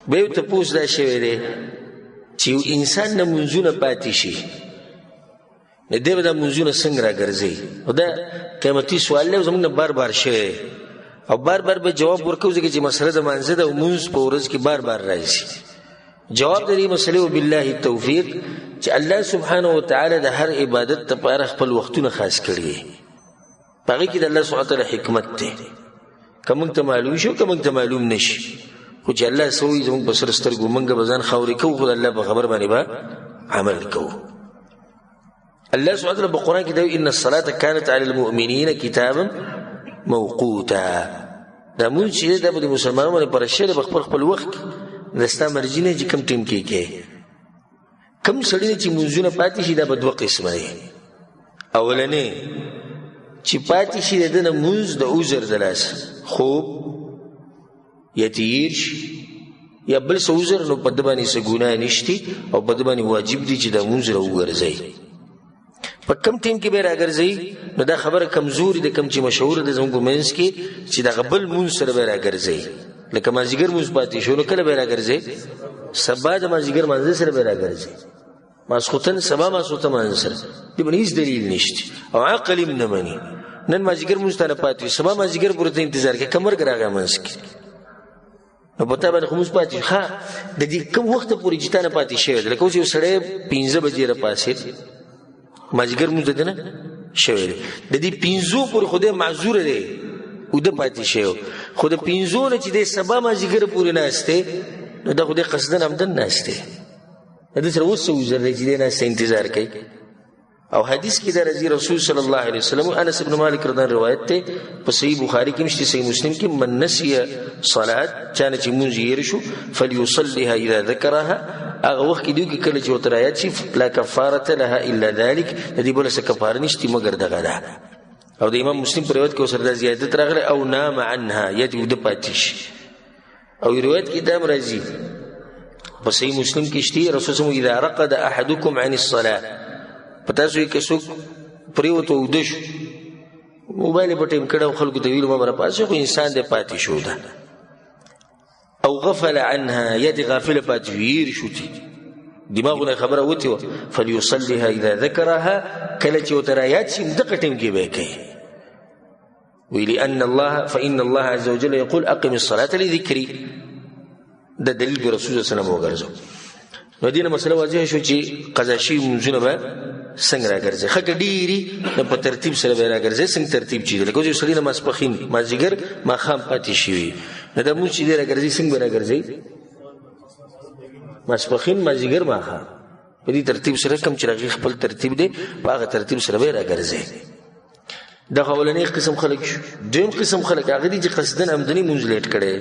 به یو تپوس دا شوی دی چې یو انسان نه منځونه پاتې شي نو دی به دا منځونه څنګه راګرځوي او دا قیمتي سوال دی زموږ نه بار بار شوی او بار بار به جواب ورکوو ځکه چې مسله د مانځه ده او مونځ په ورځ کې بار بار راځي جواب د دې مسلې وبالله التوفیق چې الله سبحانه وتعالی د هر عبادت لپاره خپل وختونه خاص کړي په هغې کې د الله سبحانه وتعالی حکمت دی که موږ ته معلوم شي او که موږ ته معلوم نه شي خو چې الله څه وایي زموږ په سر سترګو موږ به ځان خاورې کوو خو د الله په خبر باندې به عمل کوو الله سبحانه وتعالی په قرآن کې دا ان الصلاة كانت على المؤمنین کتابا موقوتا دا مونږ چې دا به د مسلمانانو باندې پره شوی دی په خپل وخت کې د ستا مرجي نه چې کوم ټیم کې کوم سړی چې مونځونه پاتې شي دا به دوه قسمه دی اولنی چې پاتې شي د ده نه مونځ د عذر د لاسه خوب یا تیر شي یا بل څه عذر نو په ده باندې څه ګناه نشتی او په ده باندې واجب دی چې دا مونځ راوګرځوي په کم ټیم کې به راګرځوي نو دا خبره کمزوري ده کم چې مشهوره ده زموږ په منځ کې چې دغه بل مونځ سره به راګرځوي لکه مازدیګر مونځ پاتې شو نو کله به راګرځي سبا د مازدیګر مانځه سره به راګرځي ماسخوتن سبا ماسخوته مانځه سره دې باندې هیڅ دلیل نشته او عقل هم نه مني نن مازدیګر مونځ ته نه پاتې سبا مازدیګر پورې ته انتظار کوي کمر راغی منځ کې نو په تا باندې خو مونځ پاتې ښه د دې کوم وخت پورې چې تا نه پاتې شوی دی لکه اوس یو سړی 5 بجې راپاڅېد مازدیګر مونځ ده نه شوی دی د دې 5 پورې خو دې معذور دی وده پاتې شوی خو د 5 نه چې د سبا مازدیګر پورې ناست دی نو دا خو دې قصدن عمدن ناست دی د سره اوس څه عذر دی چې دې ناسته انتظار کوي او حدیث کې د رسول صلی الله علیه وسلم انس بن مالک رضی الله روایت ته په صحیح بخاری کې مشته صحیح مسلم کې من نسي صلاه چانه چې مونږ یې رشو فليصليها اذا ذكرها هغه وخت کې دوی کې کله چې وترایات شي لا کفاره لها الا ذلك د دې بل څه کفاره نشته مگر دغه ده او د امام مسلم په روایت کې اوسره د زیادت راغله او نام عنها یدي د پاتیش او روایت کې دا مرضی په صحیح مسلم کې شته رسول الله اذا رقد احدكم عن الصلاه پتا سوې کې څوک پریوته ودش موبایل په ټیم کړه خلکو ته ویلو مبره پاسه خو انسان دې پاتې شو ده او غفل عنها يد غافله پاتې ویر شوتي دماغونه خبره وتی فليصليها اذا ذكرها کله چې وترایات شي دغه ټیم کې به کوي ویلی ان الله فان الله عز وجل يقول اقم الصلاه لذكري د دلیل رسول الله صلی الله علیه وسلم وګرځو نو دینه مسله واضح شو چې قضا شي منځونه به څنګه راګرځي خکه ډیری په ترتیب سره به راګرځي څنګه ترتیب چي لکه چې سړی نماز پخین مازیګر ما خام پاتې شي نه د مو چې راګرځي څنګه راګرځي ماسپخین مازیګر ما خام په دې ترتیب سره کوم چې راغی خپل ترتیب دی په هغه ترتیب سره به راګرځي د اولنې قسم خلک دویم قسم خلک هغه دي چې قصدن آمدنی مونږ لیټ کړي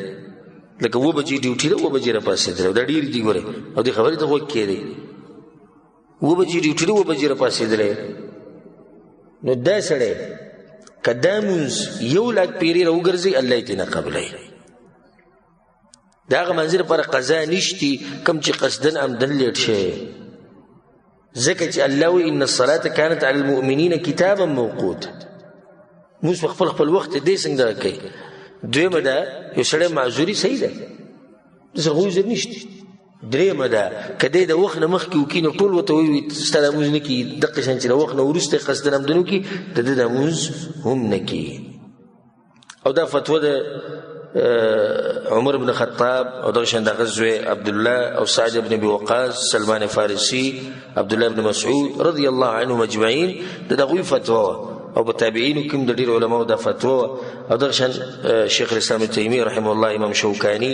لکه و بجې ډیوټي ده و بجې را پاسې ده دا ډیر دی ګوره او د خبرې ته وکړي دی و بجې ډیوټي ده و بجې را پاسې ده نو دا سړی کدا مونږ یو لاک پیری راوګرځي الله یې نه قبلای دا هغه منځر پر قضا نشتی کم چې قصدن آمدن لیټ شي ځکه چې الله وی ان الصلاه كانت على المؤمنين كتابا موقوتا موږ خپل وخت دې څنګه کوي دویمه ده یو سړی معذوري صحیح ده دغه عذر نشته درېمه ده کله د وخت نه مخکې وکړي نو ټول ورته وایي ستاسو مونځ نه کېږي دقه شان چې د وخت نه وروسته قصدن آمدن وکړي د ده د مونځ هم نه کېږي او دا فتوا ده عمر بن خطاب او دغه شان دغه زوی عبد الله او سعد بن ابي وقاص سلمان فارسي عبد الله بن مسعود رضی الله عنهم اجمعين دغه فتوا او بتابعین کوم د ډیر علماء د فتوا او دغه شان شیخ الاسلام تیمیه رحمه الله امام شوکانی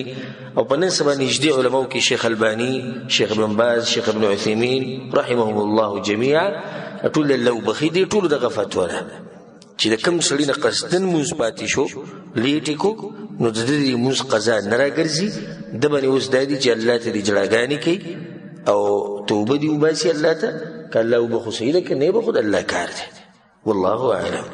او په نن سبا نږدې علماء کې شیخ البانی شیخ ابن باز شیخ ابن عثیمین رحمهم الله جميعا ټول لو بخیدي ټول دغه فتوا ده چې د کوم سړی نه قصدن موږ پاتې شو لیټی کو نو د دې موږ قضا نه راګرځي د باندې اوس د دې چې الله ته دې جړاګانی کوي او توبه دی وباسي الله ته کله وبخو سیده کې نه به خود الله کار دی والله اعلم